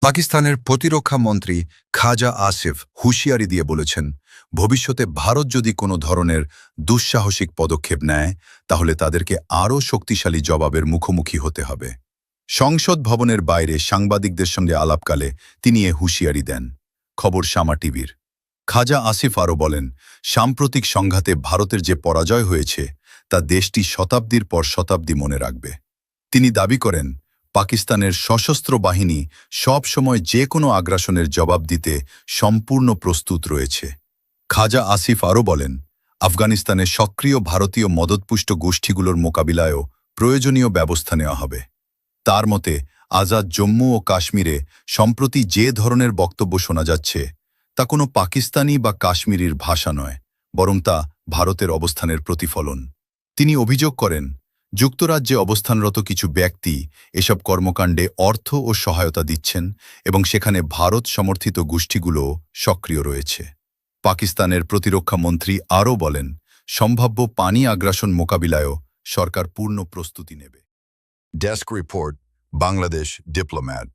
পাকিস্তানের প্রতিরক্ষা মন্ত্রী খাজা আসিফ হুঁশিয়ারি দিয়ে বলেছেন, ভবিষ্যতে ভারত যদি কোনো ধরনের দুঃসাহসিক পদক্ষেপ নেয় তাহলে তাদেরকে আরও শক্তিশালী জবাবের মুখোমুখি হতে হবে। সংসদ ভবনের বাইরে সাংবাদিকদের সঙ্গে আলাপকালে তিনি এ হুঁশিয়ারি দেন। খবর শামা টিভির। খাজা আসিফ আরও বলেন, সাম্প্রতিক সংঘাতে ভারতের যে পরাজয় হয়েছে তা দেশটি শতাব্দীর পর শতাব্দী মনে রাখবে। তিনি দাবি করেন, পাকিস্তানের সশস্ত্র বাহিনী সব সময় যে কোনো আগ্রাসনের জবাব দিতে সম্পূর্ণ প্রস্তুত রয়েছে। খাজা আসিফ আরও বলেন, আফগানিস্তানে সক্রিয় ভারতীয় মদতপুষ্ট গোষ্ঠীগুলোর মোকাবিলায়ও প্রয়োজনীয় ব্যবস্থা নেওয়া হবে। তার মতে, আজাদ জম্মু ও কাশ্মীরে সম্প্রতি যে ধরনের বক্তব্য শোনা যাচ্ছে তা কোনো পাকিস্তানি বা কাশ্মীরির ভাষা নয়, বরং তা ভারতের অবস্থানের প্রতিফলন। তিনি অভিযোগ করেন, যুক্তরাজ্যে অবস্থানরত কিছু ব্যক্তি এসব কর্মকাণ্ডে অর্থ ও সহায়তা দিচ্ছেন এবং সেখানে ভারত সমর্থিত গোষ্ঠীগুলোও সক্রিয় রয়েছে। পাকিস্তানের প্রতিরক্ষা মন্ত্রী আরও বলেন, সম্ভাব্য পানি আগ্রাসন মোকাবিলায়ও সরকার পূর্ণ প্রস্তুতি নেবে। Desk report, Bangladesh diplomat.